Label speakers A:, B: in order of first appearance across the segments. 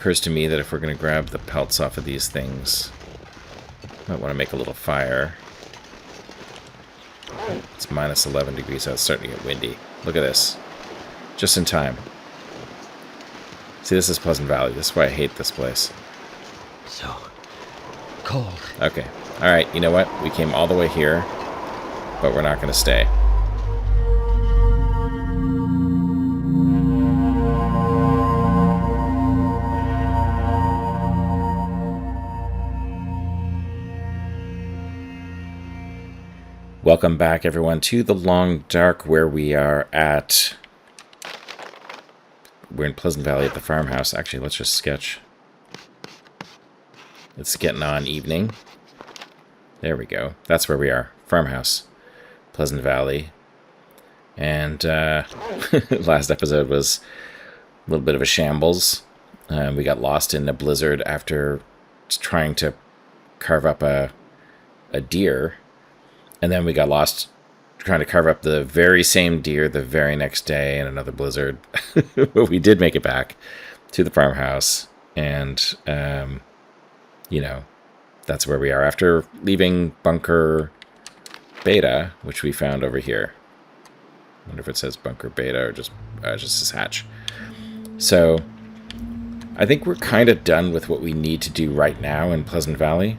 A: occurs to me that if we're going to grab the pelts off of these things, might want to make a little fire. It's minus 11 degrees, so it's starting to get windy. Look at this. Just in time. See, this is Pleasant Valley. This is why I hate this place.
B: So cold.
A: Okay. Alright, you know what? We came all the way here, but we're not going to stay. Welcome back, everyone, to the Long Dark, where we are at... We're in Pleasant Valley at the farmhouse. Actually, let's just sketch. It's getting on evening. There we go. That's where we are. Farmhouse. Pleasant Valley. And last episode was a little bit of a shambles. We got lost in a blizzard after trying to carve up a deer. And then we got lost trying to carve up the very same deer the very next day in another blizzard. But we did make it back to the farmhouse. And, you know, that's where we are after leaving Bunker Beta, which we found over here. I wonder if it says Bunker Beta or just this hatch. So I think we're kind of done with what we need to do right now in Pleasant Valley.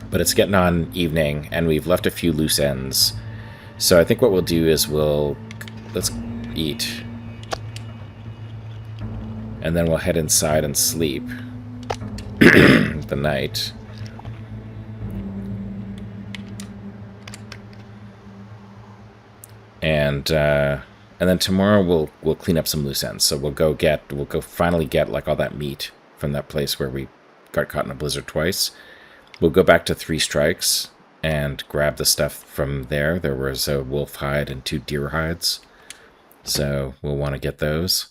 A: But it's getting on evening, and we've left a few loose ends. So I think what we'll do is let's eat. And then we'll head inside and sleep the night. And then tomorrow we'll clean up some loose ends. So we'll go finally get like all that meat from that place where we got caught in a blizzard twice. We'll go back to 3 Strikes and grab the stuff from there. There was a wolf hide and 2 deer hides. So we'll want to get those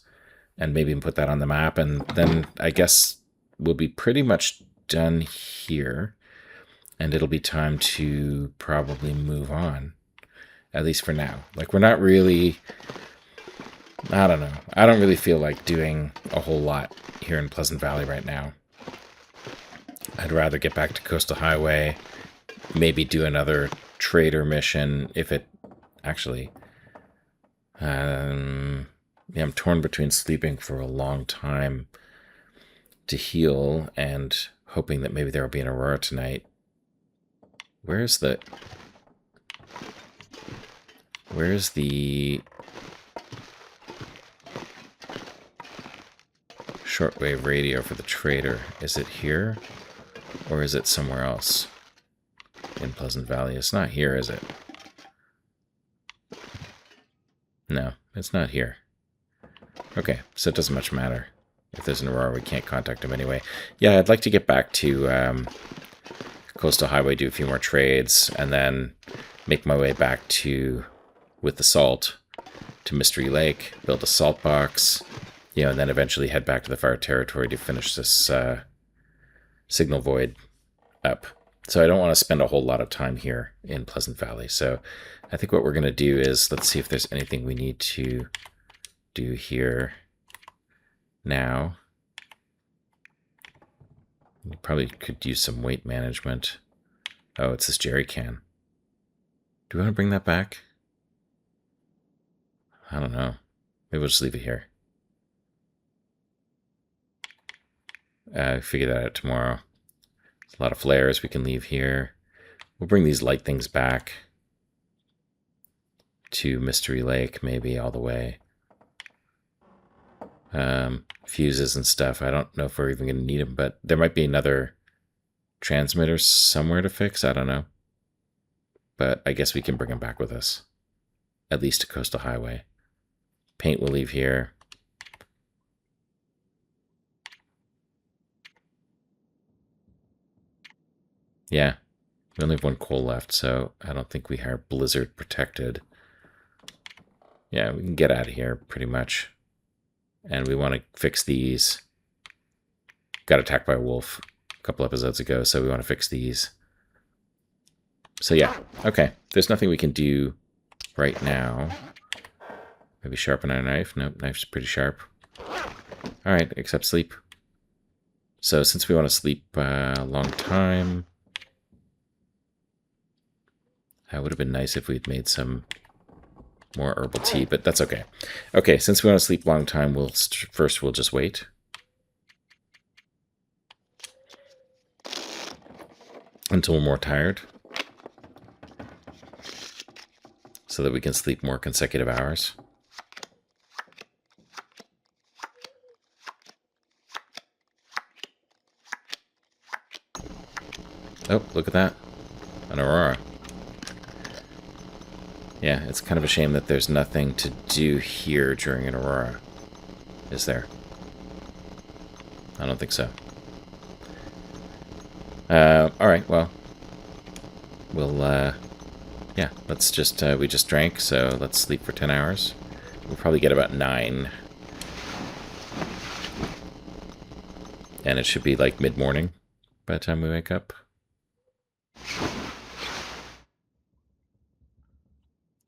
A: and maybe put that on the map. And then I guess we'll be pretty much done here. And it'll be time to probably move on, at least for now. Like, we're not really... I don't know. I don't really feel like doing a whole lot here in Pleasant Valley right now. I'd rather get back to Coastal Highway, maybe do another trader mission if it actually... I'm torn between sleeping for a long time to heal and hoping that maybe there will be an Aurora tonight. Where's the shortwave radio for the trader? Is it here? Or is it somewhere else in Pleasant Valley? It's not here, is it? No, it's not here. Okay, so it doesn't much matter. If there's an Aurora, we can't contact him anyway. Yeah, I'd like to get back to Coastal Highway, do a few more trades, and then make my way back to, with the salt, to Mystery Lake, build a salt box, and then eventually head back to the Fire Territory to finish this... Signal Void up. So I don't want to spend a whole lot of time here in Pleasant Valley. So I think what we're going to do is, let's see if there's anything we need to do here now. We probably could use some weight management. Oh, it's this jerry can. Do we want to bring that back? I don't know. Maybe we'll just leave it here. Figure that out tomorrow. There's a lot of flares we can leave here. We'll bring these light things back to Mystery Lake, maybe all the way. Fuses and stuff. I don't know if we're even going to need them, but there might be another transmitter somewhere to fix. I don't know. But I guess we can bring them back with us. At least to Coastal Highway. Paint we'll leave here. Yeah, we only have 1 coal left, so I don't think we are blizzard protected. Yeah, we can get out of here pretty much. And we want to fix these. Got attacked by a wolf a couple episodes ago, so we want to fix these. So yeah, okay. There's nothing we can do right now. Maybe sharpen our knife. Nope, knife's pretty sharp. Alright, except sleep. So since we want to sleep a long time, it would have been nice if we'd made some more herbal tea, but that's okay. Okay, since we want to sleep a long time, we'll just wait. Until we're more tired. So that we can sleep more consecutive hours. Oh, look at that. An aurora. Yeah, it's kind of a shame that there's nothing to do here during an aurora. Is there? I don't think so. Alright, well. We'll, yeah, let's just, we just drank, so let's sleep for 10 hours. We'll probably get about 9. And it should be like mid-morning by the time we wake up.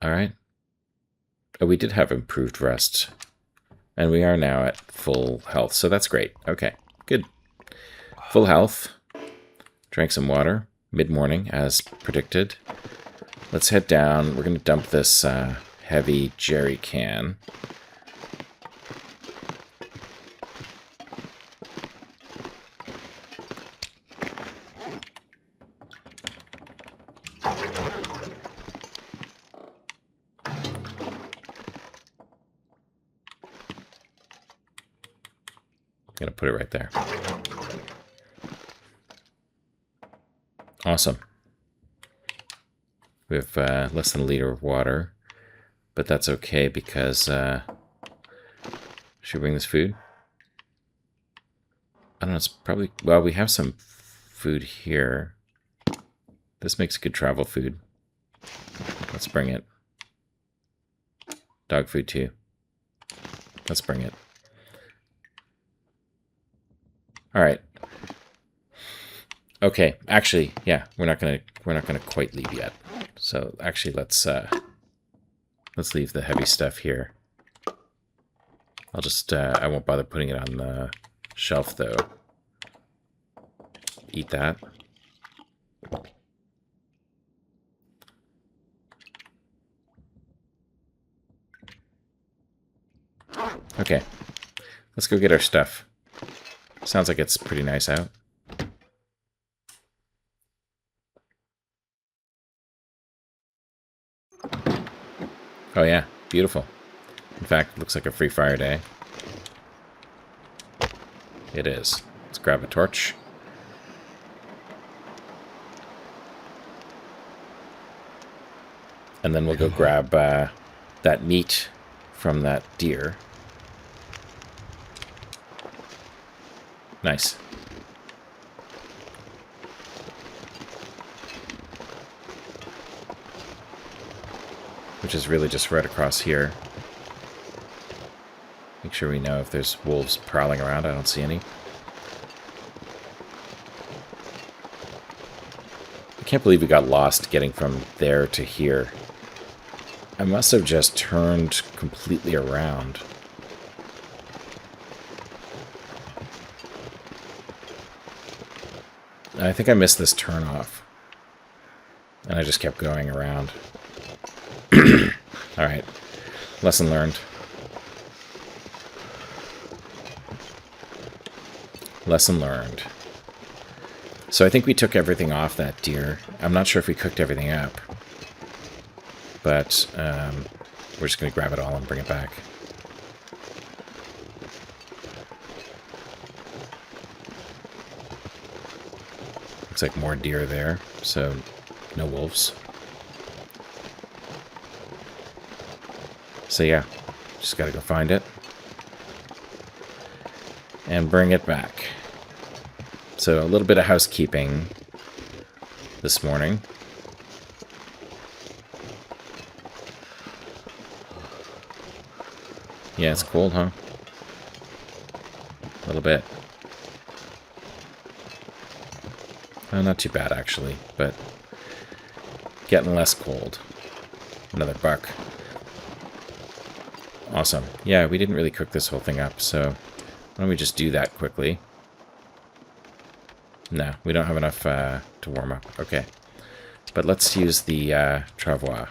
A: Alright. Oh, we did have improved rest. And we are now at full health, so that's great. Okay, good. Full health. Drank some water. Mid-morning, as predicted. Let's head down. We're going to dump this heavy jerry can. Gonna put it right there. Awesome. We have less than a liter of water, but that's okay because should we bring this food? I don't know. It's probably, well, we have some food here. This makes good travel food. Let's bring it. Dog food too. Let's bring it. All right. Okay. Actually, yeah, we're not gonna quite leave yet. So actually, let's leave the heavy stuff here. I'll just I won't bother putting it on the shelf though. Eat that. Okay. Let's go get our stuff. Sounds like it's pretty nice out. Oh yeah, beautiful. In fact, it looks like a free fire day. It is. Let's grab a torch. And then we'll go grab that meat from that deer. Nice. Which is really just right across here. Make sure we know if there's wolves prowling around. I don't see any. I can't believe we got lost getting from there to here. I must have just turned completely around. I think I missed this turnoff. And I just kept going around. Alright. Lesson learned. Lesson learned. So I think we took everything off that deer. I'm not sure if we cooked everything up. But we're just going to grab it all and bring it back. Looks like more deer there, so no wolves. So yeah, just gotta go find it. And bring it back. So a little bit of housekeeping this morning. Yeah, it's cold, huh? A little bit. Not too bad, actually, but getting less cold. Another buck. Awesome. Yeah, we didn't really cook this whole thing up, so Why don't we just do that quickly? No, we don't have enough to warm up. Okay. But let's use the travois.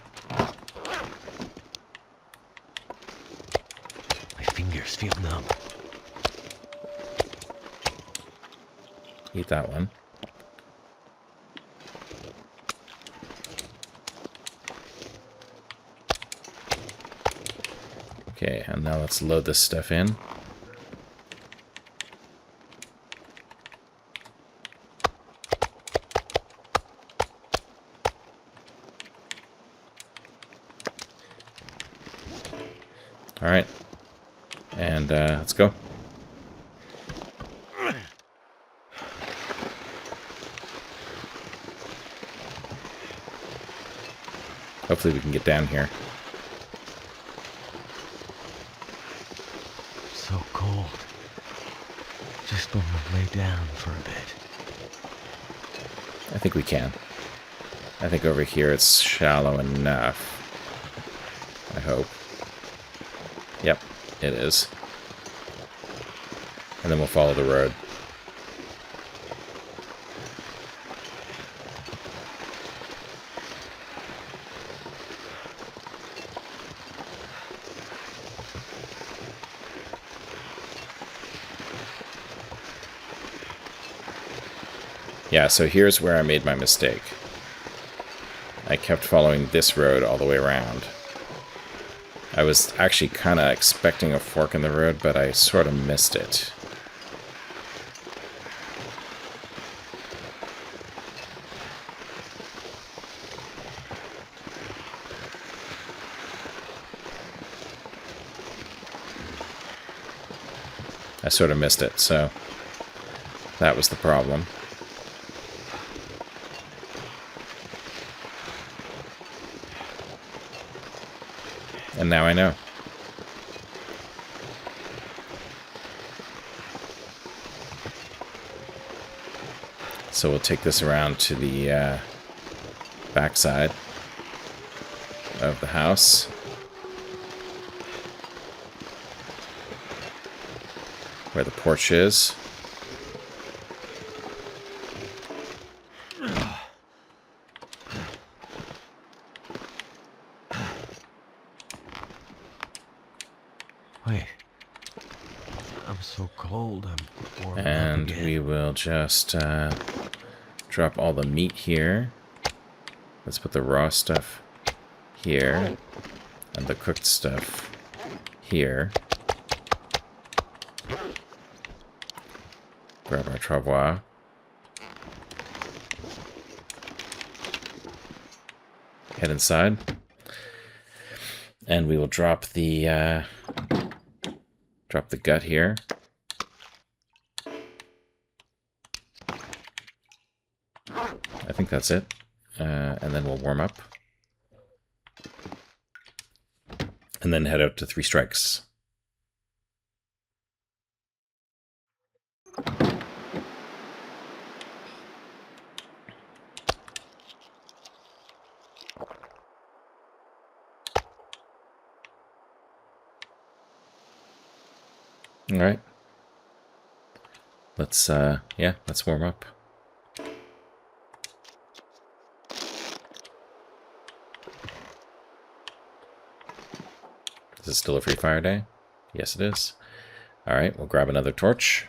B: My fingers feel numb.
A: Eat that one. Okay, and now let's load this stuff in. All right, and let's go. Hopefully we can get down here.
B: So cold. Just want to lay down for a bit.
A: I think we can. I think over here it's shallow enough. I hope. Yep, it is. And then we'll follow the road. Yeah, so here's where I made my mistake. I kept following this road all the way around. I was actually kind of expecting a fork in the road, but I sort of missed it. I sort of missed it, so that was the problem. And now I know. So we'll take this around to the backside of the house. Where the porch is.
B: Wait. I'm so cold, I'm warming up
A: And
B: again.
A: we will just drop all the meat here. Let's put the raw stuff here. And the cooked stuff here. Grab our travois. Head inside. And we will drop the gut here. I think that's it. And then we'll warm up. And then head out to 3 Strikes. All right. Let's warm up. Is it still a free fire day? Yes, it is. All right, we'll grab another torch,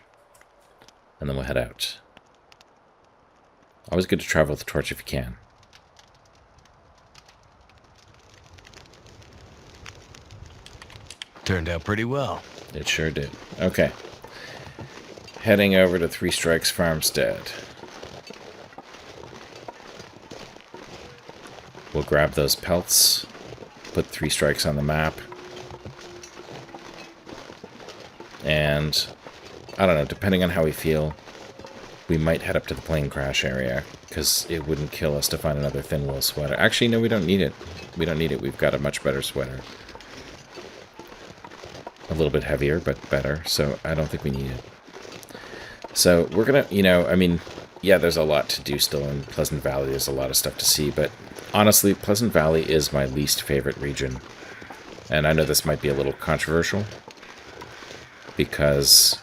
A: and then we'll head out. Always good to travel with a torch if you can.
B: Turned out pretty well.
A: It sure did. Okay. Heading over to 3 Strikes Farmstead. We'll grab those pelts, put 3 Strikes on the map, and I don't know, depending on how we feel, we might head up to the plane crash area, because it wouldn't kill us to find another thin wool sweater. Actually, no, we don't need it. We don't need it. We've got a much better sweater. A little bit heavier, but better, so I don't think we need it. So we're gonna, I mean, yeah, there's a lot to do still in Pleasant Valley. There's a lot of stuff to see, but honestly, Pleasant Valley is my least favorite region. And I know this might be a little controversial, because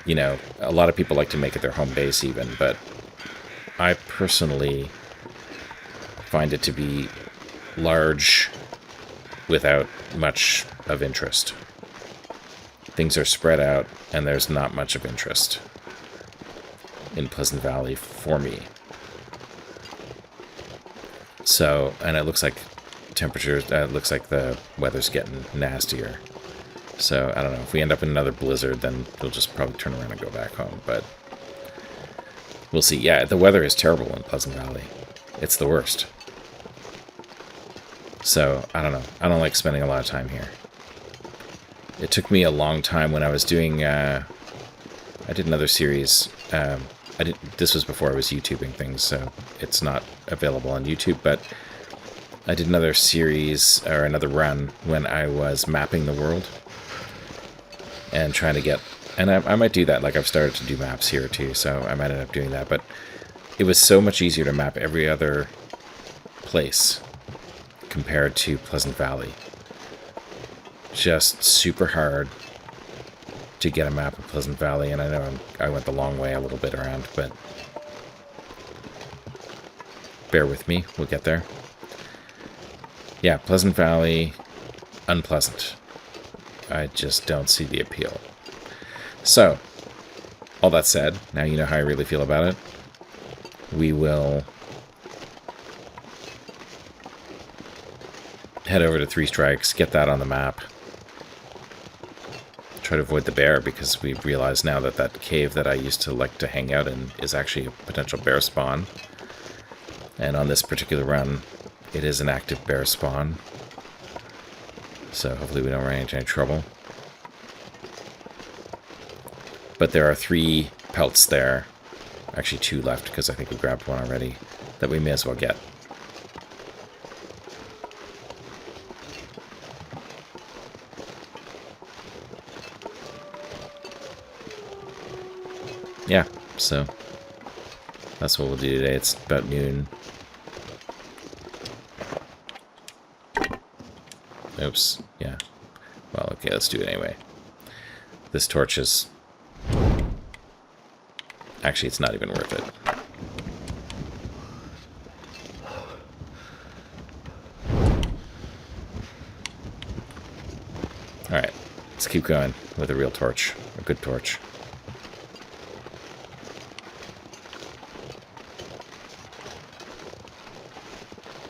A: you know, a lot of people like to make it their home base even, but I personally find it to be large without much of interest. Things are spread out, and there's not much of interest in Pleasant Valley for me. So, and it looks like temperatures, it looks like the weather's getting nastier. So, I don't know, if we end up in another blizzard, then we'll just probably turn around and go back home, but we'll see. Yeah, the weather is terrible in Pleasant Valley. It's the worst. So, I don't know. I don't like spending a lot of time here. It took me a long time when I was doing, I did another series. This was before I was YouTubing things, so it's not available on YouTube, but I did another series, or another run, when I was mapping the world. And trying to get, and I might do that, like I've started to do maps here too, so I might end up doing that, but it was so much easier to map every other place compared to Pleasant Valley. Just super hard to get a map of Pleasant Valley, and I know I went the long way a little bit around, but bear with me, we'll get there. Yeah, Pleasant Valley, unpleasant. I just don't see the appeal. So, all that said, now you know how I really feel about it. We will head over to Three Strikes, get that on the map. Try to avoid the bear, because we've realized now that that cave that I used to like to hang out in is actually a potential bear spawn. And on this particular run, it is an active bear spawn. So hopefully we don't run into any trouble. But there are 3 pelts there. Actually 2 left, because I think we grabbed one already, that we may as well get. Yeah, so that's what we'll do today. It's about noon. Oops, yeah. Well, okay, let's do it anyway. This torch is... Actually, it's not even worth it. Alright, let's keep going with a real torch. A good torch.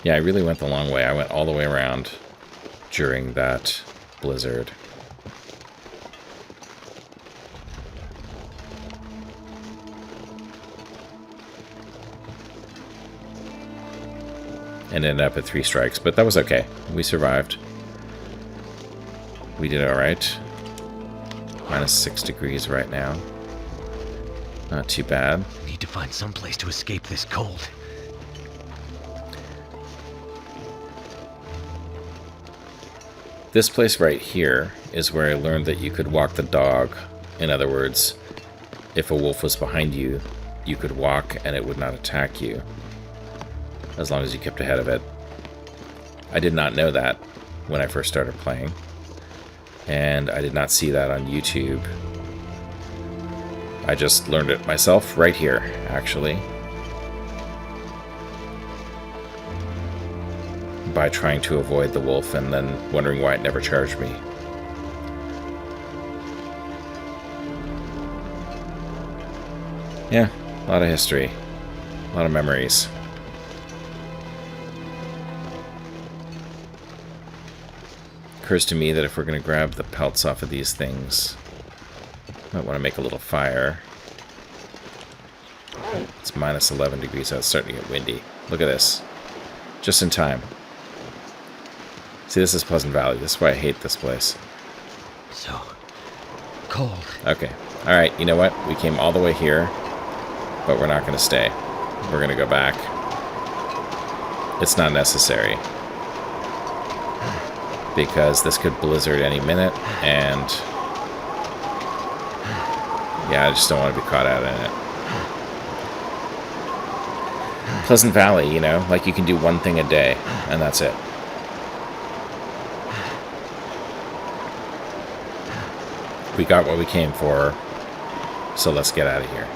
A: Yeah, I really went the long way. I went all the way around during that blizzard. And ended up at 3 strikes, but that was okay. We survived. We did alright. Minus 6 degrees right now. Not too bad.
B: Need to find some place to escape this cold.
A: This place right here is where I learned that you could walk the dog. In other words, if a wolf was behind you, you could walk and it would not attack you, as long as you kept ahead of it. I did not know that when I first started playing, and I did not see that on YouTube. I just learned it myself right here, actually, by trying to avoid the wolf and then wondering why it never charged me. Yeah, a lot of history, a lot of memories. Occurs to me that if we're going to grab the pelts off of these things, might want to make a little fire. It's minus 11 degrees, so it's starting to get windy. Look at this. Just in time. See, this is Pleasant Valley. This is why I hate this place.
B: So cold.
A: Okay. Alright, you know what? We came all the way here, but we're not going to stay. We're going to go back. It's not necessary, because this could blizzard any minute, and yeah, I just don't want to be caught out in it. Pleasant Valley, you know, like you can do one thing a day, and that's it. We got what we came for. So let's get out of here.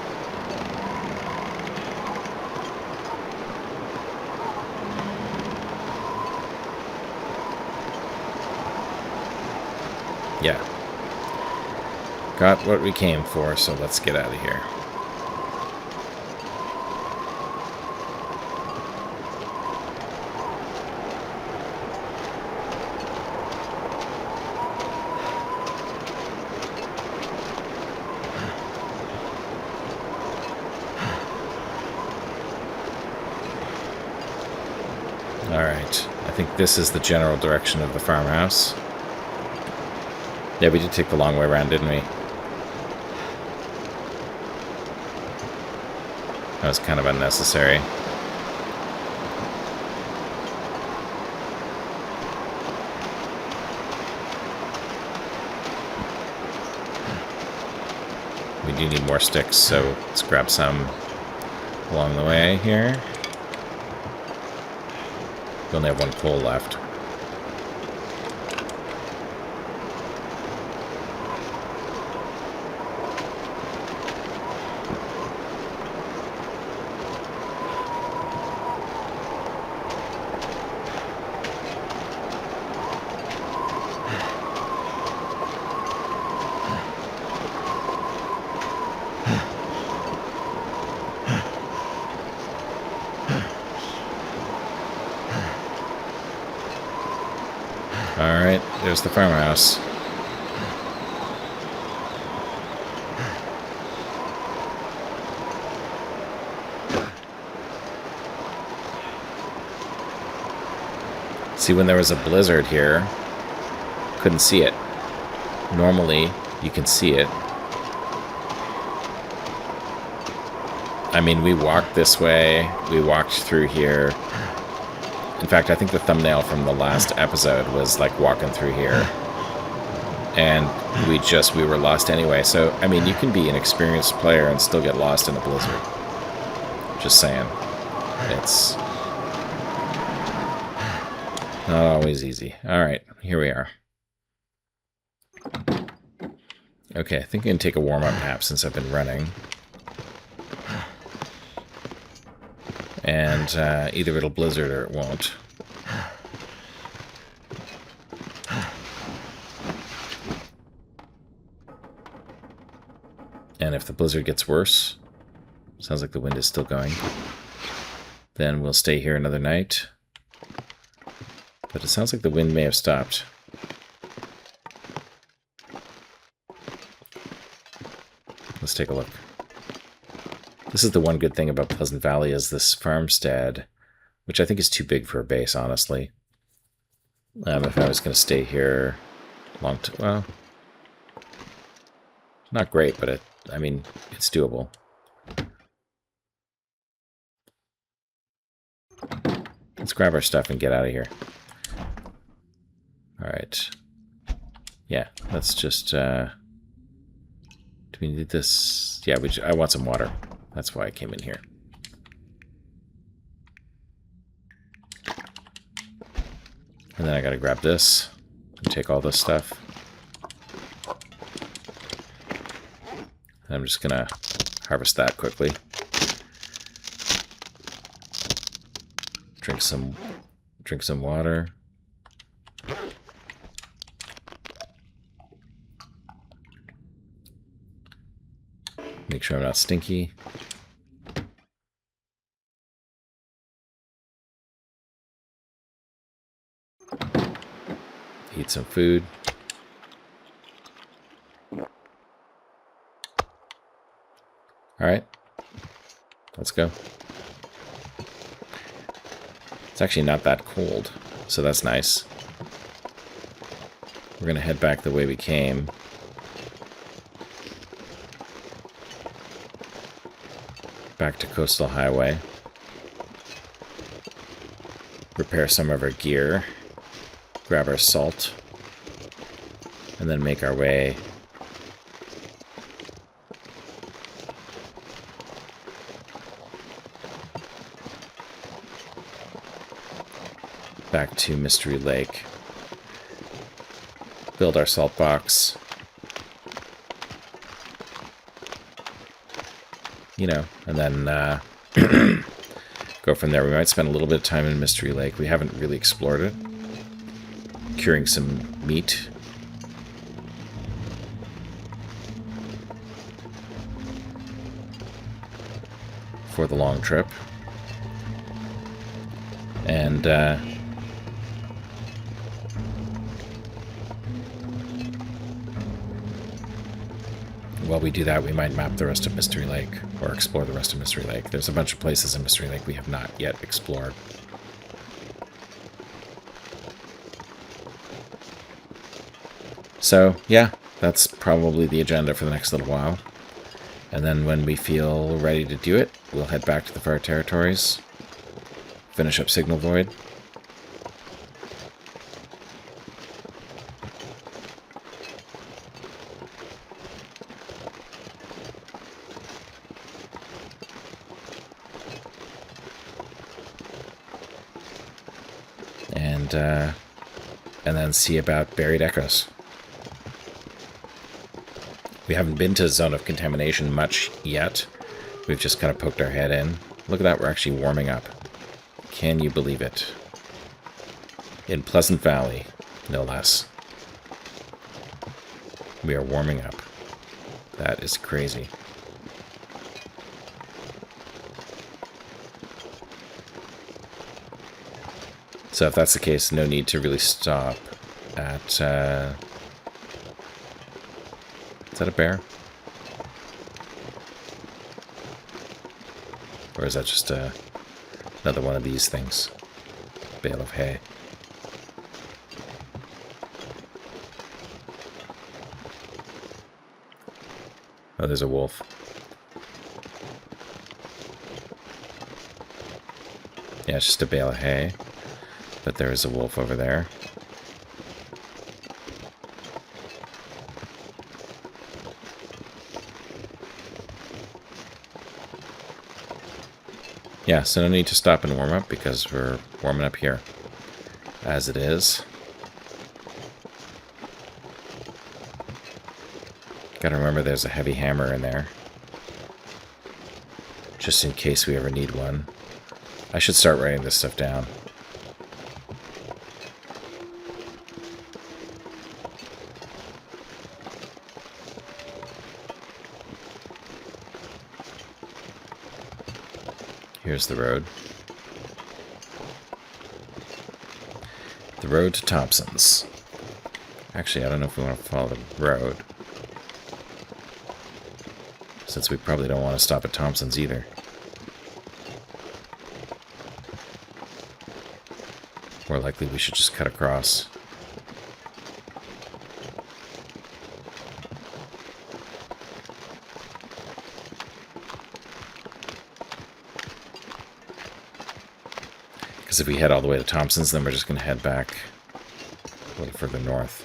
A: Yeah. Got what we came for, so let's get out of here. Alright, I think this is the general direction of the farmhouse. Yeah, we did take the long way around, didn't we? That was kind of unnecessary. We do need more sticks, so let's grab some along the way here. We only have one coal left. Alright, there's the farmhouse. See, when there was a blizzard here, couldn't see it. Normally, you can see it. I mean, we walked this way, we walked through here. In fact, I think the thumbnail from the last episode was like walking through here. And we were lost anyway. So, I mean, you can be an experienced player and still get lost in a blizzard. Just saying. It's not always easy. Alright, here we are. Okay, I think I can take a warm-up nap since I've been running. And either it'll blizzard or it won't. And if the blizzard gets worse, sounds like the wind is still going, then we'll stay here another night. But it sounds like the wind may have stopped. Let's take a look. This is the one good thing about Pleasant Valley, is this farmstead, which I think is too big for a base, honestly. If I was going to stay here well, not great, but I mean, it's doable. Let's grab our stuff and get out of here. Alright. Yeah, let's just, do we need this? Yeah, I want some water. That's why I came in here. And then I gotta grab this and take all this stuff. And I'm just gonna harvest that quickly. Drink some water. Make sure I'm not stinky. Eat some food. Alright. Let's go. It's actually not that cold, so that's nice. We're gonna head back the way we came. Back to Coastal Highway. Repair some of our gear. Grab our salt. And then make our way back to Mystery Lake. Build our salt box. you know, and then go from there. We might spend a little bit of time in Mystery Lake. We haven't really explored it. Curing some meat. For the long trip. And while we do that, we might map the rest of Mystery Lake, or explore the rest of Mystery Lake. There's a bunch of places in Mystery Lake we have not yet explored. So, yeah, that's probably the agenda for the next little while. And then when we feel ready to do it, we'll head back to the Far Territories, finish up Signal Void, and then see about Buried Echoes. We haven't been to Zone of Contamination much yet. We've just kind of poked our head in. Look at that, we're actually warming up. Can you believe it? In Pleasant Valley, no less. We are warming up. That is crazy. So if that's the case, no need to really stop at... is that a bear? Or is that just another one of these things? Bale of hay. Oh, there's a wolf. Yeah, it's just a bale of hay. But there is a wolf over there. Yeah, so no need to stop and warm up because we're warming up here. As it is. Gotta remember there's a heavy hammer in there. Just in case we ever need one. I should start writing this stuff down. Here's the road. The road to Thompson's. Actually, I don't know if we want to follow the road. Since we probably don't want to stop at Thompson's either. More likely we should just cut across. Because if we head all the way to Thompson's, then we're just going to head back a little further north.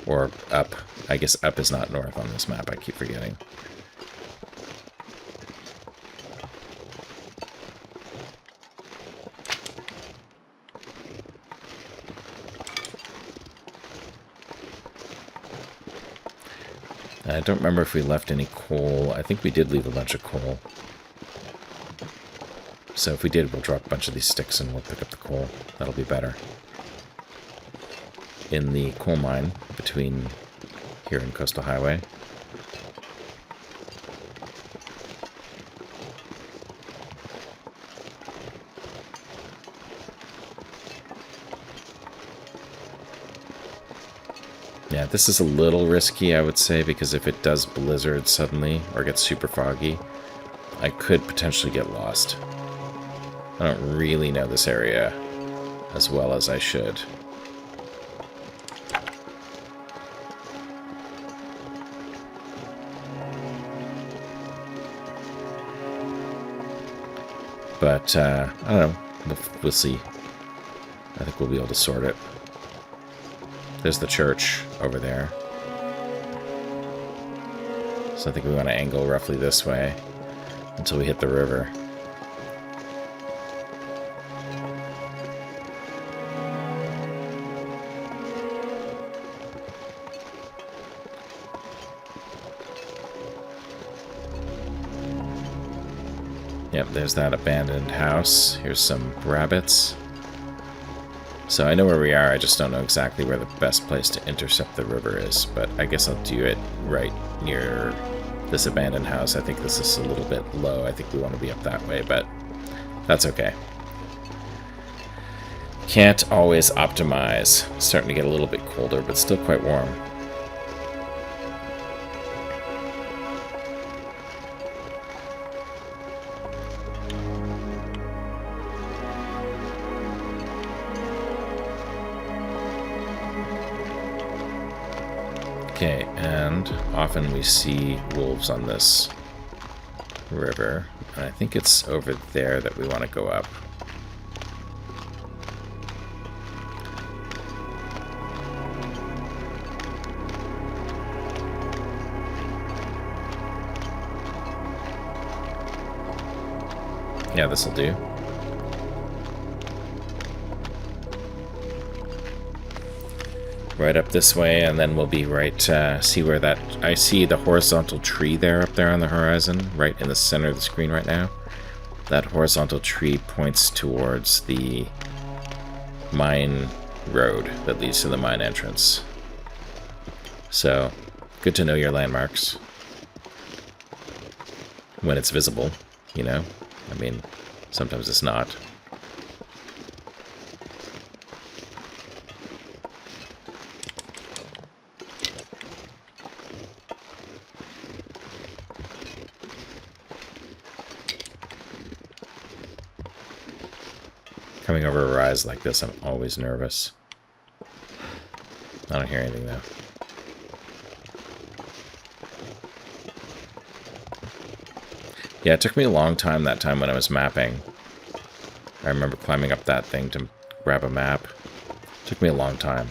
A: Or up. I guess up is not north on this map, I keep forgetting. I don't remember if we left any coal. I think we did leave a bunch of coal. So if we did, we'll drop a bunch of these sticks and we'll pick up the coal. That'll be better. In the coal mine between here and Coastal Highway. Yeah, this is a little risky, I would say, because if it does blizzard suddenly or get super foggy, I could potentially get lost. I don't really know this area as well as I should. But, I don't know. We'll see. I think we'll be able to sort it. There's the church over there. So I think we want to angle roughly this way until we hit the river. Yep, there's that abandoned house. Here's some rabbits. So I know where we are, I just don't know exactly where the best place to intercept the river is, but I guess I'll do it right near this abandoned house. I think this is a little bit low. I think we want to be up that way, but that's okay. Can't always optimize. It's starting to get a little bit colder, but still quite warm. Okay, and often we see wolves on this river. And I think it's over there that we want to go up. Yeah, this'll do. Right up this way, and then we'll be right, see where that... I see the horizontal tree there up there on the horizon, right in the center of the screen right now. That horizontal tree points towards the mine road that leads to the mine entrance. So, good to know your landmarks. When it's visible, you know? I mean, sometimes it's not. Coming over a rise like this, I'm always nervous. I don't hear anything, though. Yeah, it took me a long time that time when I was mapping. I remember climbing up that thing to grab a map. It took me a long time.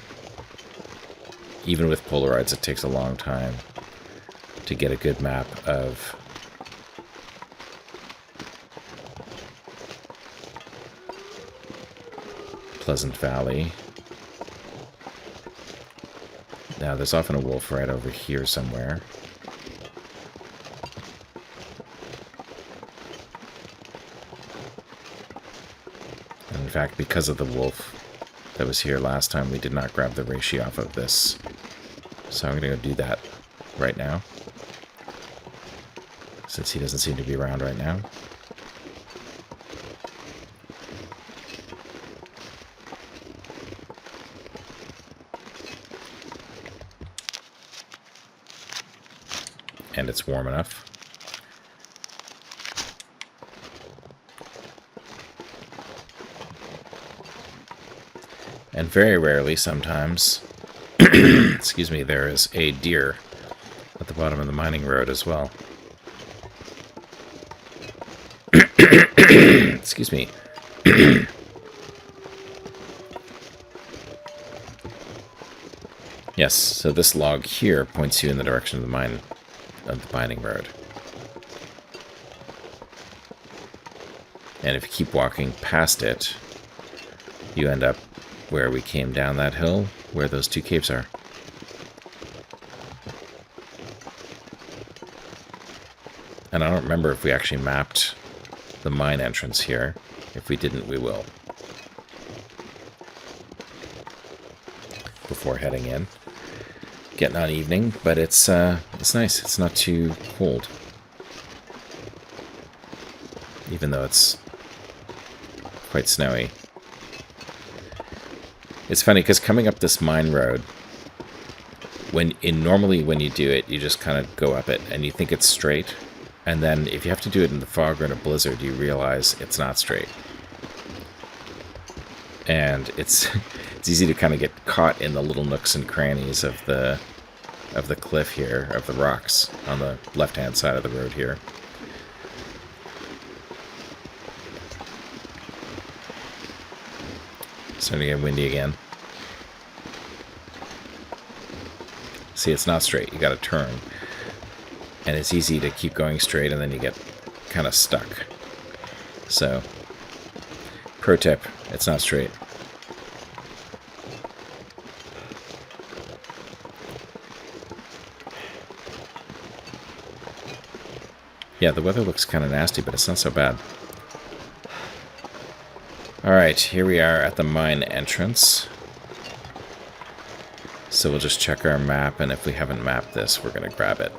A: Even with Polaroids, it takes a long time to get a good map of Pleasant Valley. Now, there's often a wolf right over here somewhere. And in fact, because of the wolf that was here last time, we did not grab the ratio off of this. So I'm going to go do that right now, since he doesn't seem to be around right now. And it's warm enough. And very rarely, sometimes, excuse me, there is a deer at the bottom of the mining road as well. Excuse me. Yes, so this log here points you in the direction of the mining road. And if you keep walking past it, you end up where we came down that hill, where those two caves are. And I don't remember if we actually mapped the mine entrance here. If we didn't, we will. Before heading in. Getting on evening, but it's nice. It's not too cold. Even though it's quite snowy. It's funny because coming up this mine road, normally when you do it, you just kind of go up it and you think it's straight, and then if you have to do it in the fog or in a blizzard, you realize it's not straight, and it's easy to kind of get caught in the little nooks and crannies of the cliff here, of the rocks on the left-hand side of the road here. Starting to get windy again. See, it's not straight. You gotta turn. And it's easy to keep going straight and then you get kind of stuck. So, pro tip, it's not straight. Yeah, the weather looks kind of nasty, but it's not so bad. Alright, here we are at the mine entrance. So we'll just check our map, and if we haven't mapped this, we're going to grab it.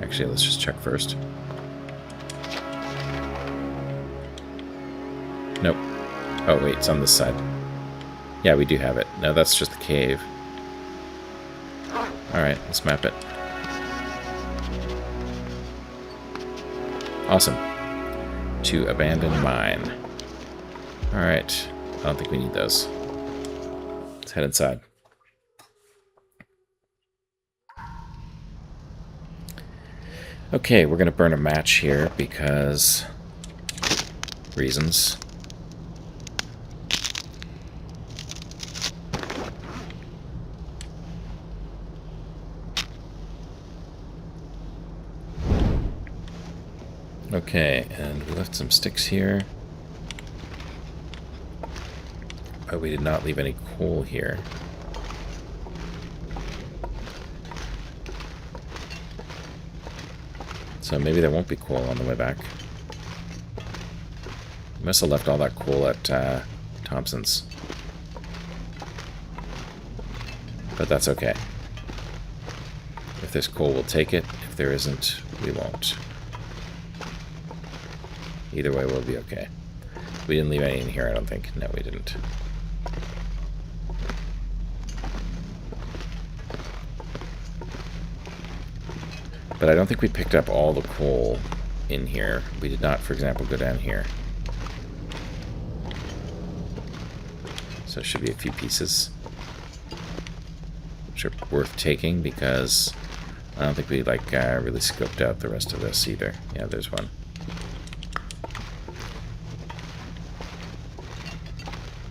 A: Actually, let's just check first. Nope. Oh, wait, it's on this side. Yeah, we do have it. No, that's just the cave. Alright, let's map it. Awesome. To abandon mine. Alright. I don't think we need those. Let's head inside. Okay, we're going to burn a match here because... reasons. Okay, and we left some sticks here. But we did not leave any coal here. So maybe there won't be coal on the way back. We must have left all that coal at Thompson's. But that's okay. If there's coal, we'll take it. If there isn't, we won't. Either way, we'll be okay. We didn't leave any in here, I don't think. No, we didn't. But I don't think we picked up all the coal in here. We did not, for example, go down here. So it should be a few pieces, which are worth taking because I don't think we really scoped out the rest of this either. Yeah, there's one.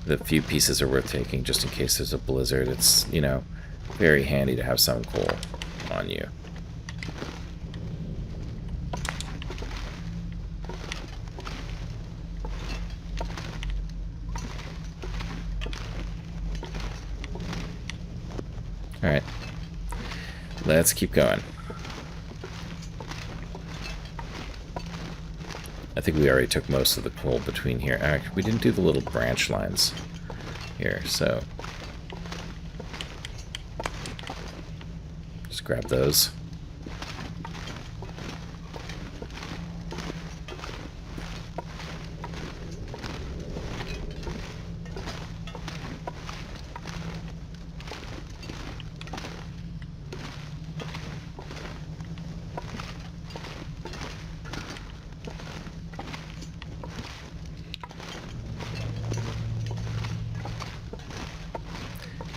A: The few pieces are worth taking just in case there's a blizzard. It's, you know, very handy to have some coal on you. Alright. Let's keep going. I think we already took most of the coal between here. Actually, we didn't do the little branch lines here, so just grab those.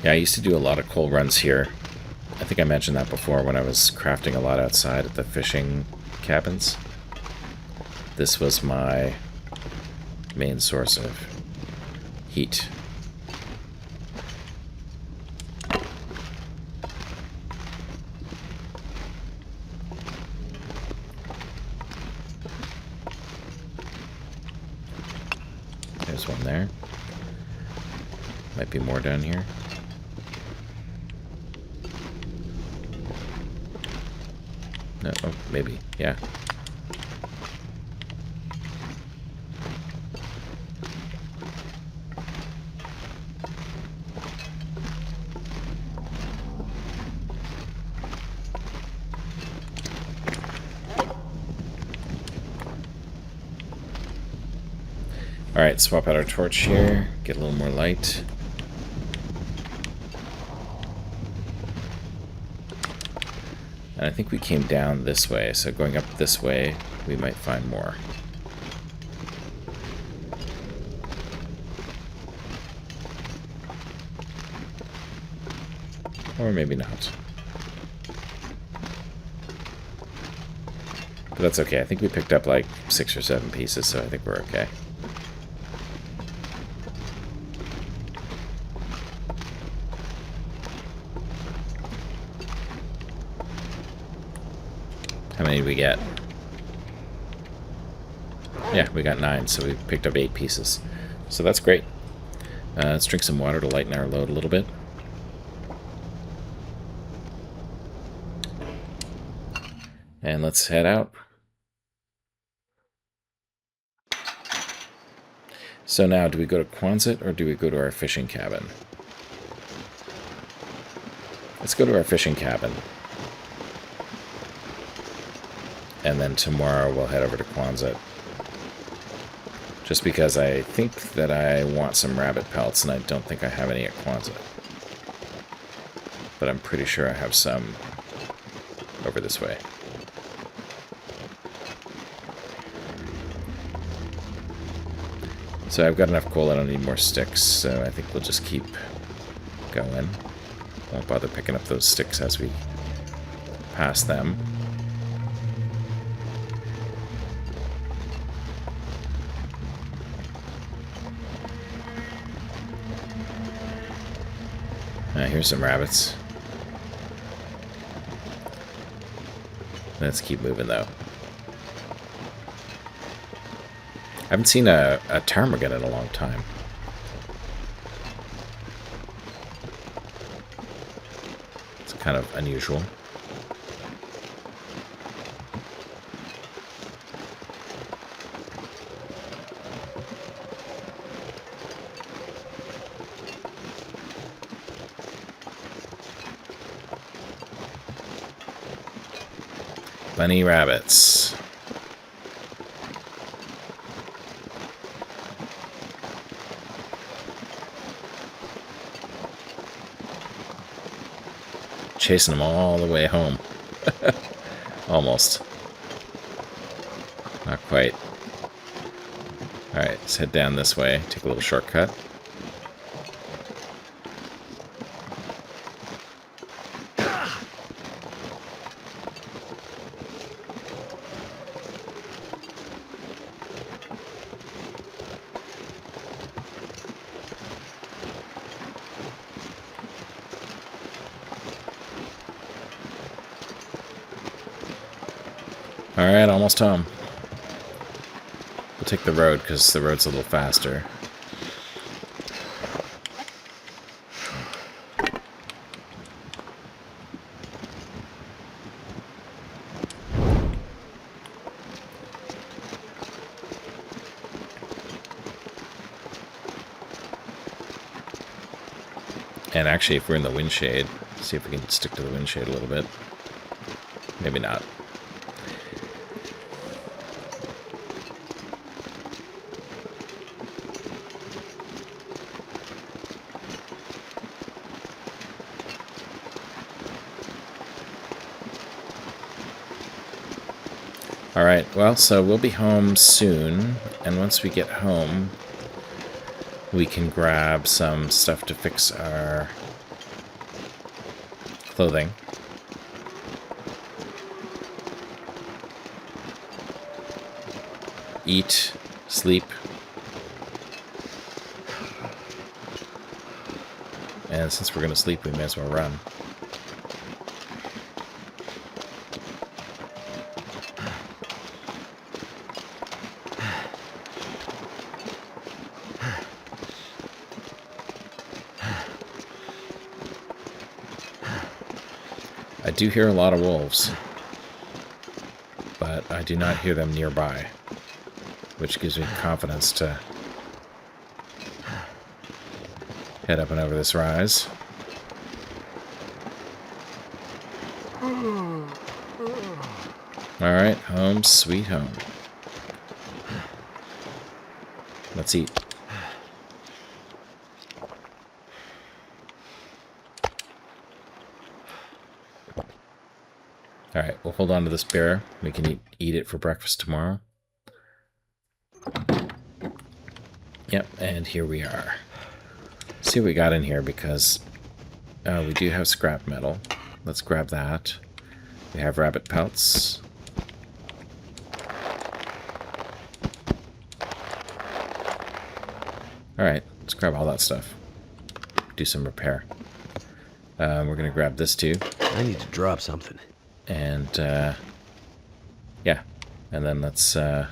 A: Yeah, I used to do a lot of coal runs here. I think I mentioned that before when I was crafting a lot outside at the fishing cabins. This was my main source of heat. There's one there. Might be more down here. No, oh, maybe, yeah. Alright, swap out our torch here, get a little more light. And I think we came down this way, so going up this way, we might find more. Or maybe not. But that's okay. I think we picked up like 6 or 7 pieces, so I think we're okay. How many did we get? Yeah, we got 9, so we picked up 8 pieces. So that's great. Let's drink some water to lighten our load a little bit. And let's head out. So now, do we go to Quonset or do we go to our fishing cabin? Let's go to our fishing cabin. And then tomorrow we'll head over to Quonset. Just because I think that I want some rabbit pelts, and I don't think I have any at Quonset. But I'm pretty sure I have some over this way. So I've got enough coal, I don't need more sticks, so I think we'll just keep going. Won't bother picking up those sticks as we pass them. Here's some rabbits. Let's keep moving, though. I haven't seen a ptarmigan in a long time. It's kind of unusual. Bunny rabbits. Chasing them all the way home. Almost. Not quite. Alright, let's head down this way. Take a little shortcut. Alright, almost home. We'll take the road because the road's a little faster. And actually, if we're in the wind shade, see if we can stick to the wind shade a little bit. Maybe not. Alright, well, so we'll be home soon, and once we get home, we can grab some stuff to fix our clothing. Eat, sleep, and since we're going to sleep, we may as well run. I do hear a lot of wolves, but I do not hear them nearby, which gives me confidence to head up and over this rise. Alright, home sweet home. Let's eat. Alright, we'll hold on to this bear. We can eat it for breakfast tomorrow. Yep, and here we are. Let's see what we got in here, because we do have scrap metal. Let's grab that. We have rabbit pelts. Alright, let's grab all that stuff. Do some repair. We're going to grab this too.
B: I need to drop something.
A: And, yeah. And then let's, I'm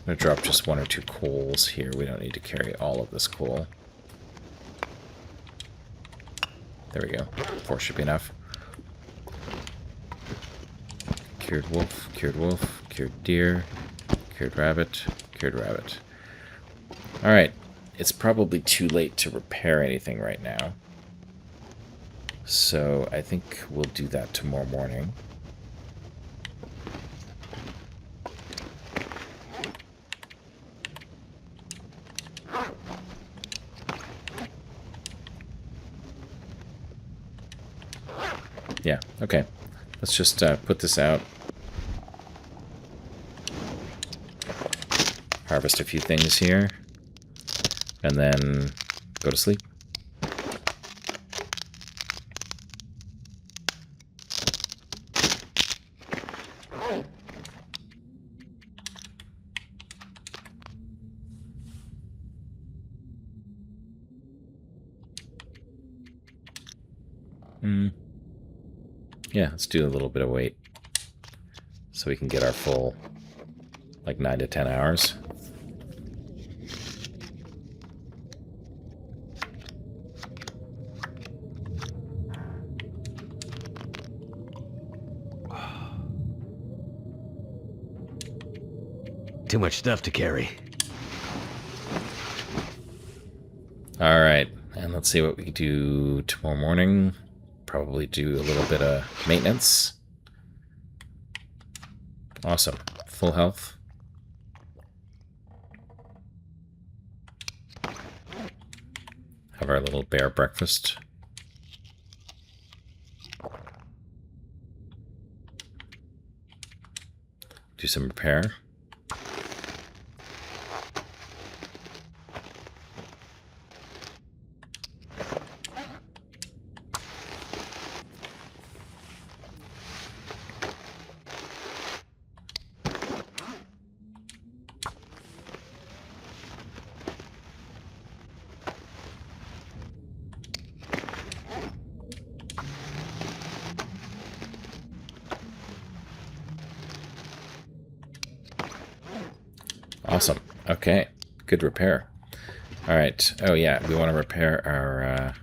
A: going to drop just 1 or 2 coals here. We don't need to carry all of this coal. There we go. 4 should be enough. cured wolf, cured deer, cured rabbit, cured rabbit. Alright, it's probably too late to repair anything right now. So I think we'll do that tomorrow morning. Yeah, okay. Let's just put this out. Harvest a few things here. And then go to sleep. Yeah, let's do a little bit of weight. So we can get our full, like, 9 to 10 hours.
B: Too much stuff to carry.
A: Alright, and let's see what we can do tomorrow morning. Probably do a little bit of maintenance. Awesome. Full health. Have our little bear breakfast. Do some repair. Awesome. Okay. Good repair. Alright. Oh, yeah. We want to repair our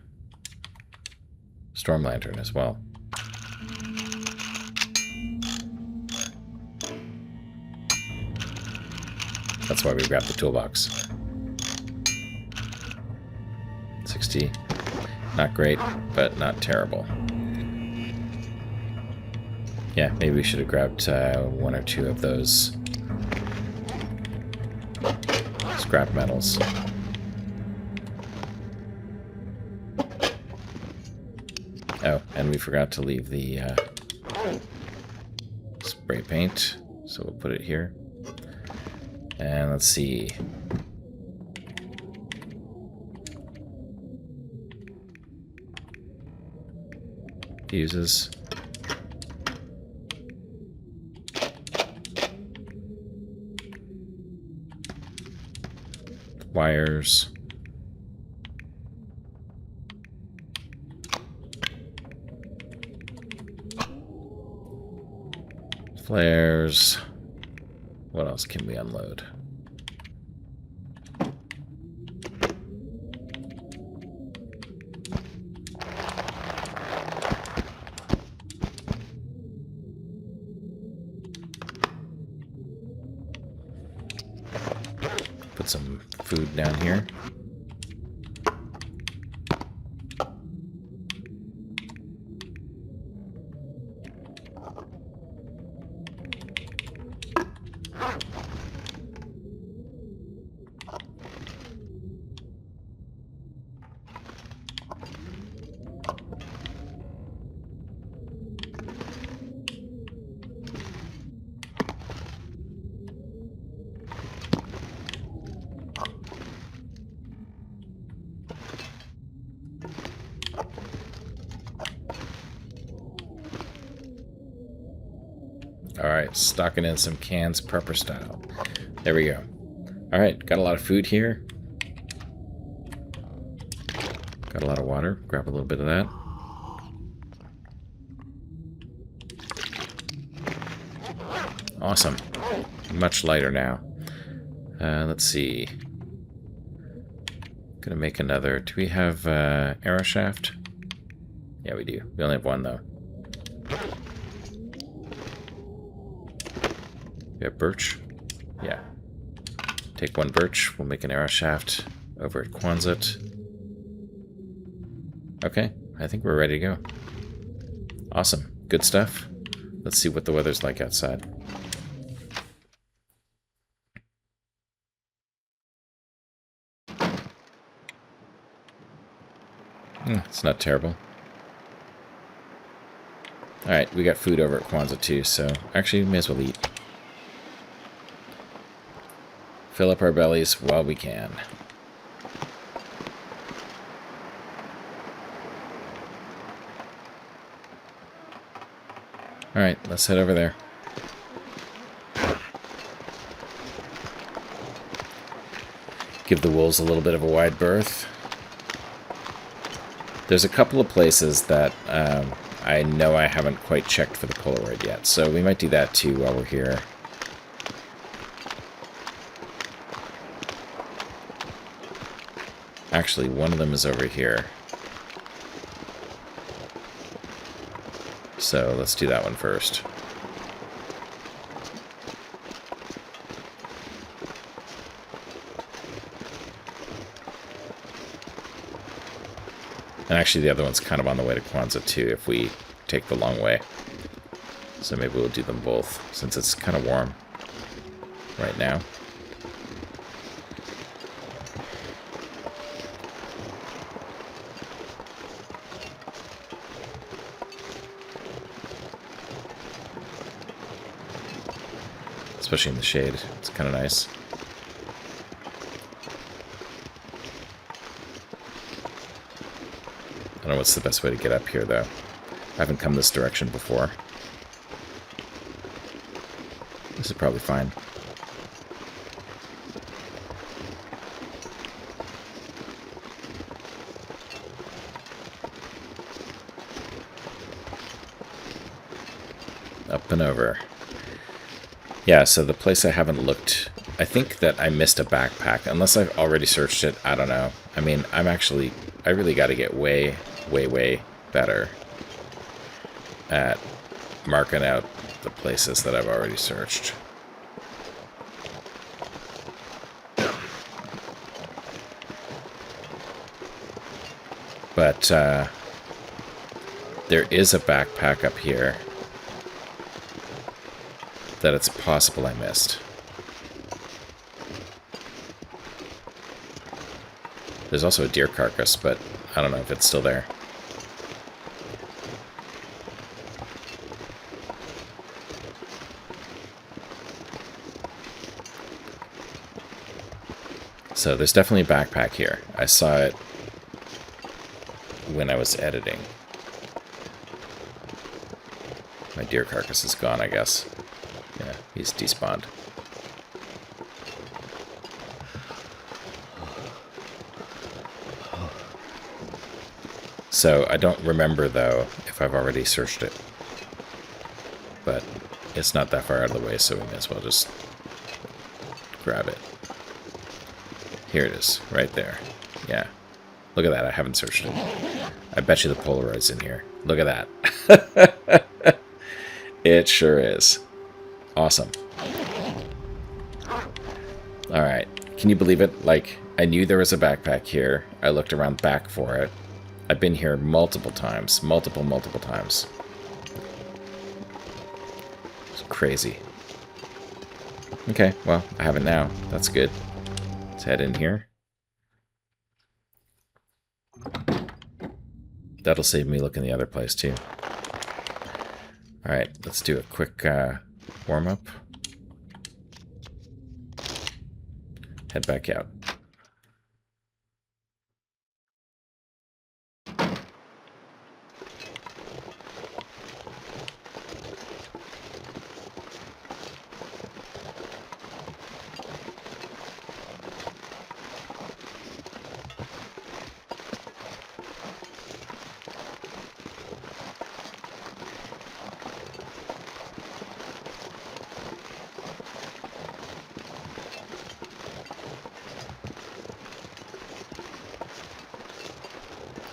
A: storm lantern as well. That's why we grabbed the toolbox. 60. Not great, but not terrible. Yeah, maybe we should have grabbed 1 or 2 of those scrap metals. Oh, and we forgot to leave the spray paint, so we'll put it here. And let's see. Fuses. Wires. Flares. What else can we unload? Put some food down here. Alright, stocking in some cans prepper style. There we go. Alright, got a lot of food here. Got a lot of water. Grab a little bit of that. Awesome. Much lighter now. Let's see. Gonna make another. Do we have arrow shaft? Yeah, we do. We only have one, though. We have birch. Yeah. Take 1 birch. We'll make an arrow shaft over at Quonset. Okay, I think we're ready to go. Awesome. Good stuff. Let's see what the weather's like outside. It's not terrible. Alright, we got food over at Quonset too, so actually we may as well eat. Fill up our bellies while we can. Alright, let's head over there. Give the wolves a little bit of a wide berth. There's a couple of places that I know I haven't quite checked for the Polaroid yet, so we might do that too while we're here. Actually, one of them is over here. So let's do that one first. And actually the other one's kind of on the way to Quonset too, if we take the long way. So maybe we'll do them both, since it's kind of warm right now. Especially in the shade, it's kind of nice. I don't know what's the best way to get up here, though. I haven't come this direction before. This is probably fine. Up and over. Yeah, so the place I haven't looked... I think that I missed a backpack. Unless I've already searched it, I don't know. I mean, I really got to get way better at marking out the places that I've already searched. But there is a backpack up here that it's possible I missed. There's also a deer carcass, but I don't know if it's still there. So there's definitely a backpack here. I saw it when I was editing. My deer carcass is gone, I guess. Yeah, he's despawned. So I don't remember, though, if I've already searched it. But it's not that far out of the way, so we may as well just grab it. Here it is, right there. Yeah. Look at that, I haven't searched it. I bet you the Polaroid's in here. Look at that. It sure is. Awesome. Alright. Can you believe it? Like, I knew there was a backpack here. I looked around back for it. I've been here multiple times. Multiple times. It's crazy. Okay, well, I have it now. That's good. Let's head in here. That'll save me looking the other place, too. Alright, let's do a quick warm-up. Head back out.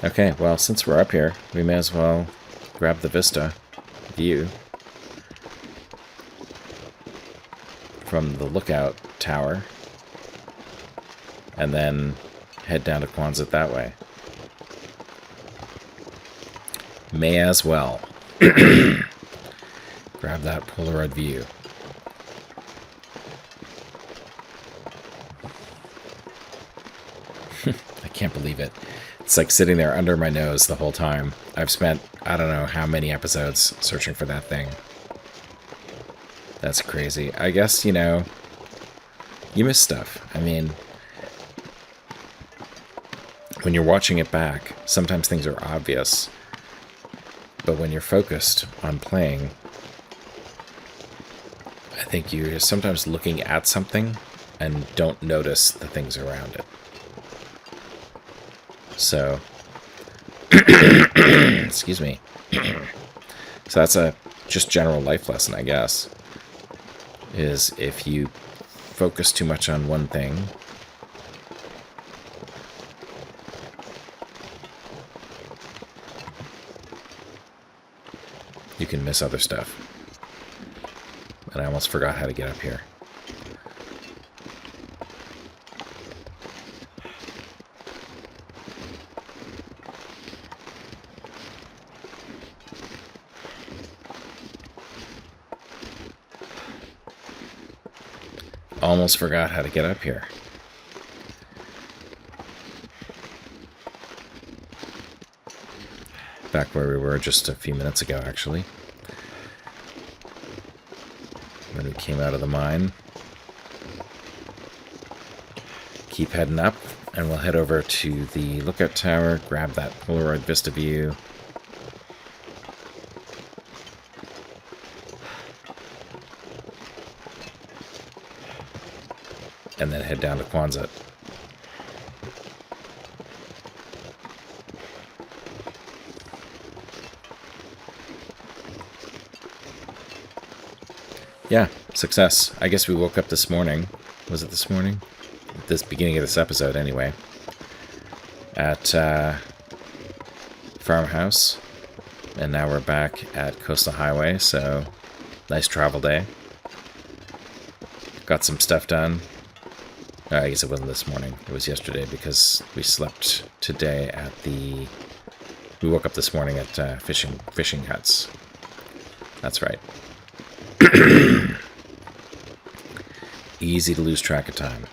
A: Okay, well, since we're up here, we may as well grab the vista view. from the lookout tower and then head down to Quonset that way. May as well. Grab that Polaroid view. I can't believe it. It's like sitting there under my nose the whole time. I've spent, I don't know how many episodes searching for that thing. That's crazy. I guess, you know, you miss stuff. I mean, when you're watching it back, sometimes things are obvious. But when you're focused on playing, I think you're sometimes looking at something and don't notice the things around it. So, excuse me. So that's a just general life lesson, I guess, is if you focus too much on one thing, you can miss other stuff. And I almost forgot how to get up here. Almost forgot how to get up here. Back where we were just a few minutes ago, actually. When we came out of the mine. Keep heading up, and we'll head over to the lookout tower, grab that Polaroid Vista view. And then head down to Quonset. Yeah, success. I guess we woke up this morning. Was it this morning? This beginning of this episode, anyway. At Farmhouse. And now we're back at Coastal Highway, so nice travel day. Got some stuff done. I guess it wasn't this morning. It was yesterday because we slept today at the... We woke up this morning at fishing huts. That's right. Easy to lose track of time.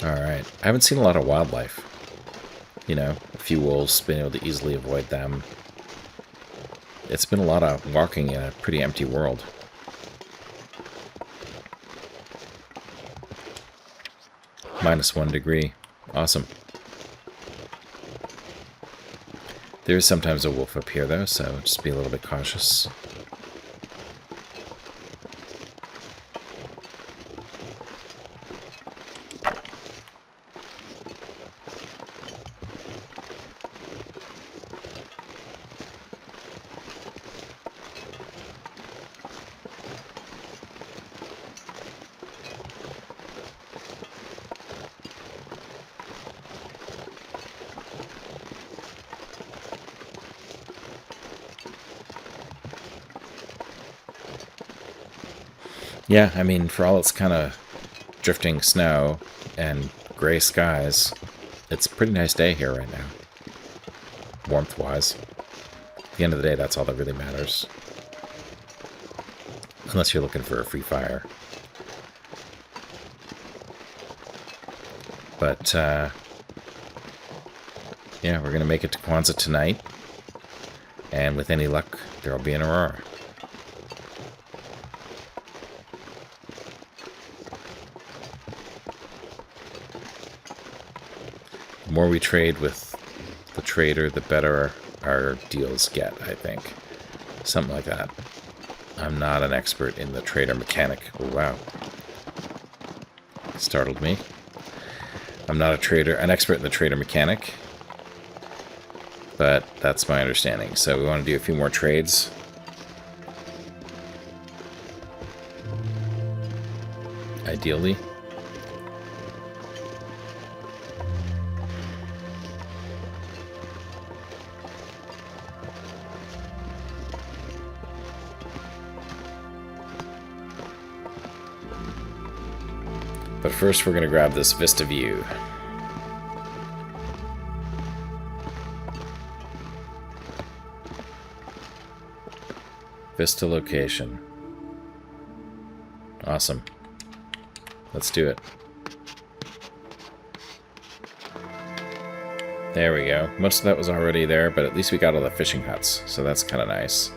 A: Alright, I haven't seen a lot of wildlife. You know, a few wolves, been able to easily avoid them. It's been a lot of walking in a pretty empty world. -1 degree. Awesome. There is sometimes a wolf up here, though, so just be a little bit cautious. Yeah, I mean, for all its kind of drifting snow and gray skies, it's a pretty nice day here right now, warmth-wise. At the end of the day, that's all that really matters. Unless you're looking for a free fire. But, yeah, we're going to make it to Quonset tonight. And with any luck, there will be an aurora. The more we trade with the trader, the better our deals get, I think. Something like that. I'm not an expert in the trader mechanic. Oh, wow. Startled me. I'm not an expert in the trader mechanic. But that's my understanding. So we want to do a few more trades. Ideally. But first we're going to grab this Vista View. Vista location. Awesome. Let's do it. There we go. Most of that was already there, but at least we got all the fishing huts, so that's kind of nice.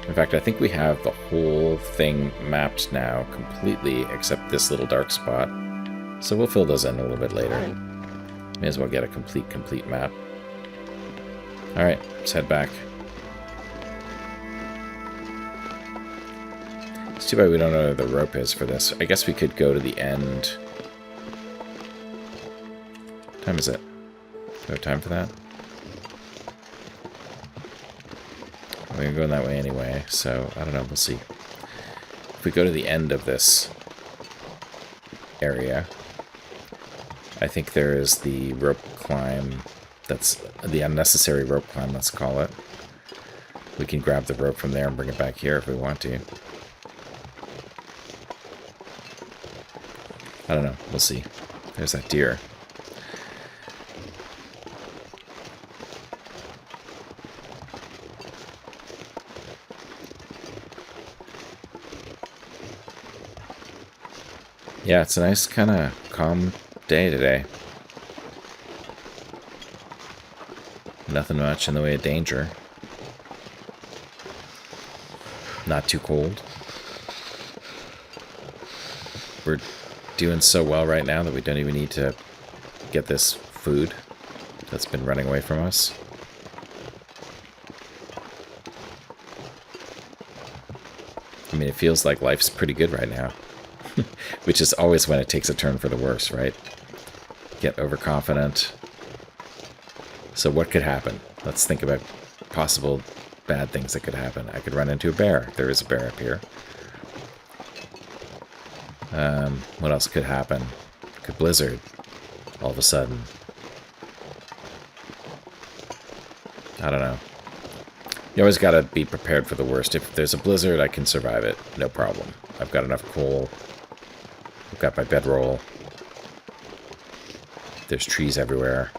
A: In fact, I think we have the whole thing mapped now completely, except this little dark spot. So we'll fill those in a little bit later. May as well get a complete map. Alright, let's head back. It's too bad we don't know where the rope is for this. I guess we could go to the end. What time is it? Do we have time for that? We're going that way anyway, so I don't know, we'll see. If we go to the end of this area, I think there is the rope climb. That's the unnecessary rope climb, let's call it. We can grab the rope from there and bring it back here if we want to. I don't know, we'll see. There's that deer. Yeah, it's a nice kind of calm day today. Nothing much in the way of danger. Not too cold. We're doing so well right now that we don't even need to get this food that's been running away from us. I mean, it feels like life's pretty good right now. Which is always when it takes a turn for the worse, right? Get overconfident. So what could happen? Let's think about possible bad things that could happen. I could run into a bear. There is a bear up here. What else could happen? Could blizzard all of a sudden. I don't know. You always gotta be prepared for the worst. If there's a blizzard, I can survive it. No problem. I've got enough coal. I've got my bedroll. There's trees everywhere.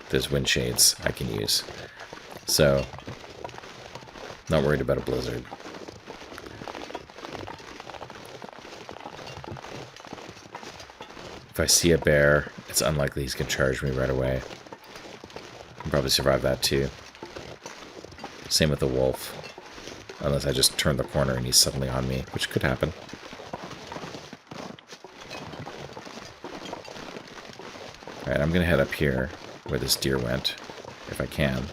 A: There's wind shades I can use. So, not worried about a blizzard. If I see a bear, it's unlikely he's going to charge me right away. I'll probably survive that too. Same with the wolf. Unless I just turn the corner and he's suddenly on me, which could happen. Alright, I'm going to head up here where this deer went, if I can.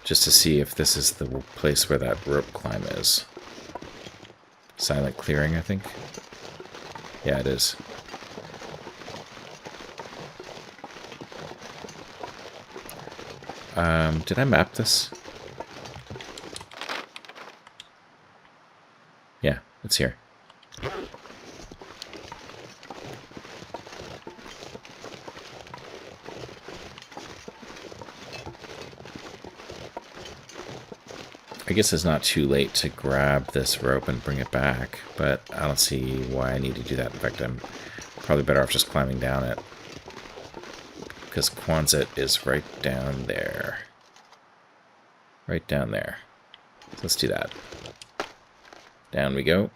A: Just to see if this is the place where that rope climb is. Silent clearing, I think. Yeah, it is. Did I map this? Yeah, it's here. I guess it's not too late to grab this rope and bring it back, but I don't see why I need to do that. In fact, I'm probably better off just climbing down it. Because Quonset is right down there. Right down there. So let's do that. Down we go.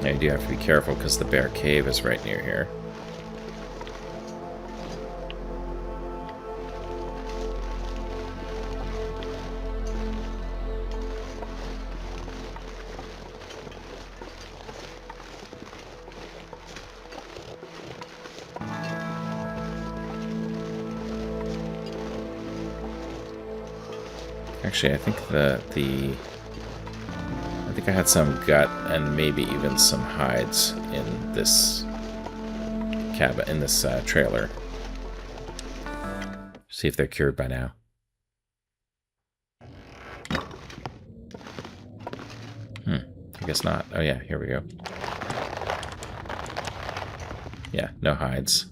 A: Now you do have to be careful because the bear cave is right near here. Actually, I think I think I had some gut and maybe even some hides in this cabin, in this trailer. See if they're cured by now. I guess not. Oh yeah, here we go. Yeah, no hides.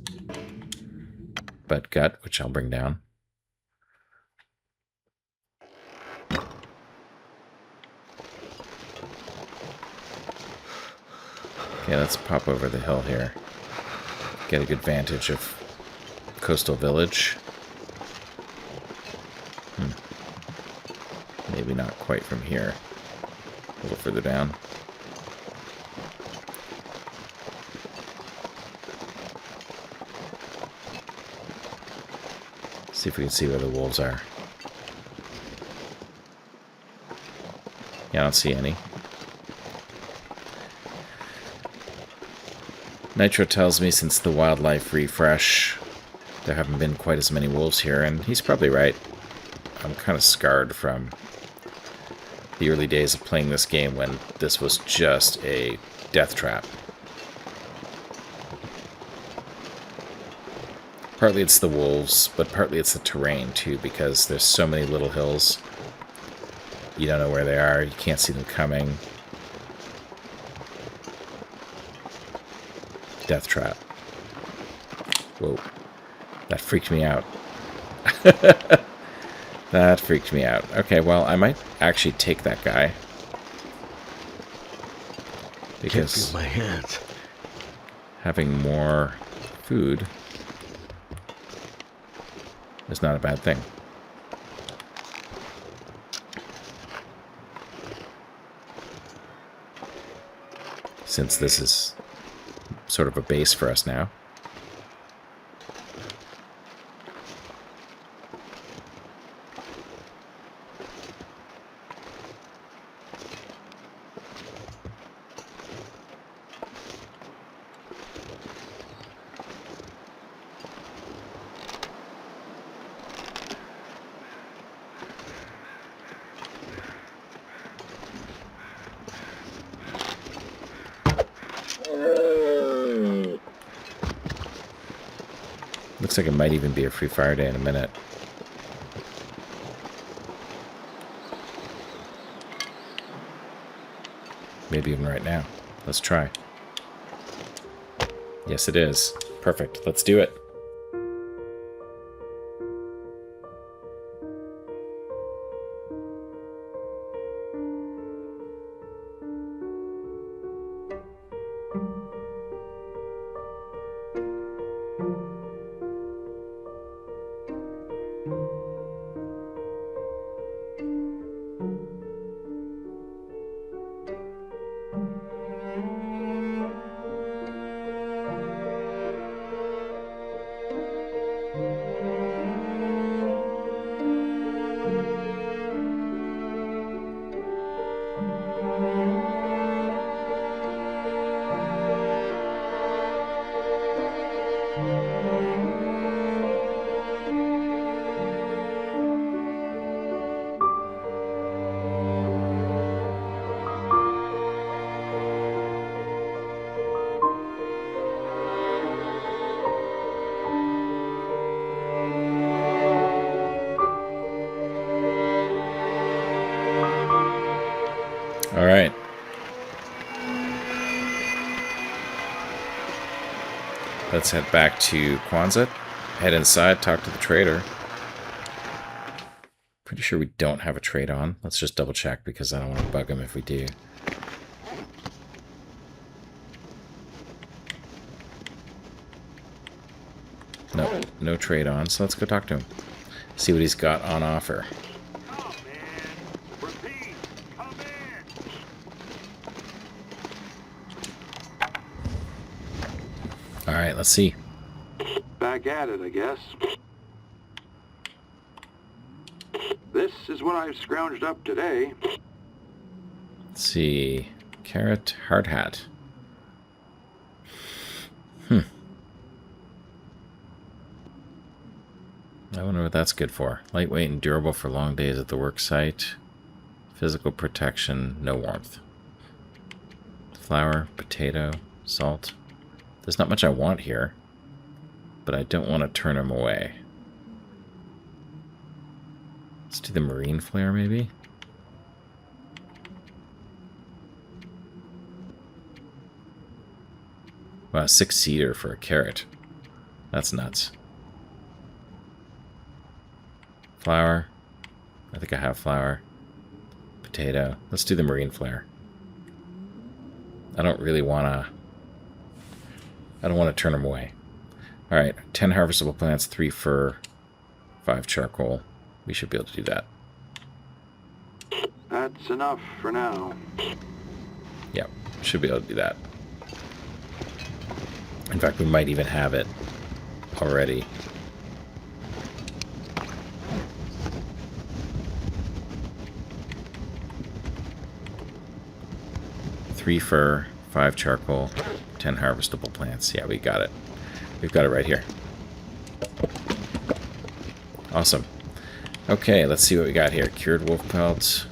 A: But gut, which I'll bring down. Okay, let's pop over the hill here. Get a good vantage of coastal village. Maybe not quite from here. A little further down. See if we can see where the wolves are. Yeah, I don't see any. Nitro tells me since the wildlife refresh, there haven't been quite as many wolves here, and he's probably right. I'm kind of scarred from the early days of playing this game when this was just a death trap. Partly it's the wolves, but partly it's the terrain too, because there's so many little hills. You don't know where they are, you can't see them coming. Death trap. Whoa. That freaked me out. That freaked me out. Okay, well, I might actually take that guy. Because
B: can't feel my hands.
A: Having more food is not a bad thing. Since this is sort of a base for us now. Looks like it might even be a free fire day in a minute. Maybe even right now. Let's try. Yes, it is. Perfect. Let's do it. All right. Let's head back to Kwanzaa. Head inside, talk to the trader. Pretty sure we don't have a trade on. Let's just double check because I don't want to bug him if we do. No, no trade on, so let's go talk to him. See what he's got on offer.
C: Come in. Repeat. Come in.
A: All right, let's see.
C: Back at it, I guess. This is what I've scrounged up today.
A: Let's see. Carrot hard hat. I wonder what that's good for. Lightweight and durable for long days at the work site. Physical protection, no warmth. Flour, potato, salt. There's not much I want here, but I don't want to turn him away. Let's do the marine flare, maybe. Wow, 6-seater for a carrot. That's nuts. Flour. I think I have flour. Potato. Let's do the marine flare. I don't really want to... I don't want to turn them away. Alright, 10 harvestable plants, 3 fur, 5 charcoal. We should be able to do that.
C: That's enough for now.
A: Yep, should be able to do that. In fact, we might even have it already. Three fur, 5 charcoal, 10 harvestable plants. Yeah, we got it. We've got it right here. Awesome. Okay, let's see what we got here. Cured wolf pelt.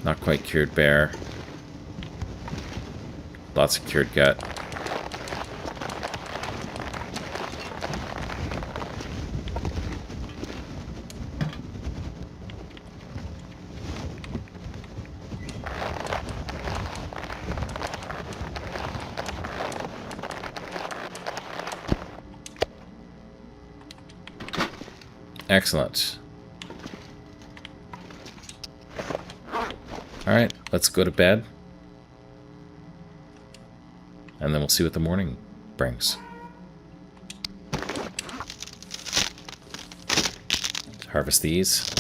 A: Not quite cured bear. Lots of cured gut. Excellent. Alright, let's go to bed. And then we'll see what the morning brings. Harvest these.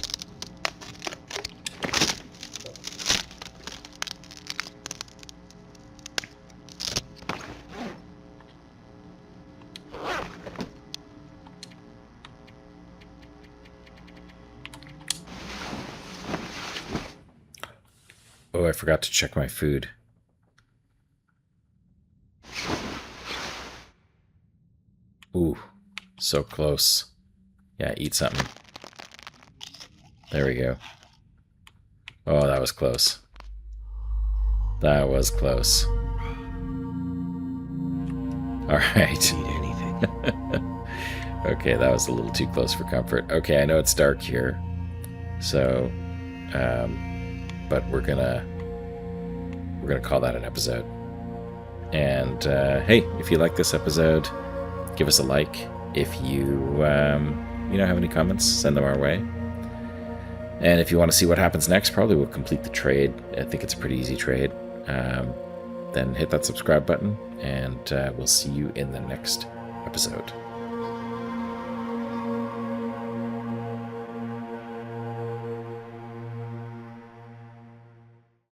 A: Oh, I forgot to check my food. Ooh, so close. Yeah, eat something. There we go. Oh, that was close. That was close. All right.
B: Need anything?
A: Okay, that was a little too close for comfort. Okay, I know it's dark here, so, but we're gonna call that an episode. And hey, if you like this episode, give us a like. If you have any comments, send them our way. And if you want to see what happens next, probably we'll complete the trade. I think it's a pretty easy trade. Then hit that subscribe button, and we'll see you in the next episode.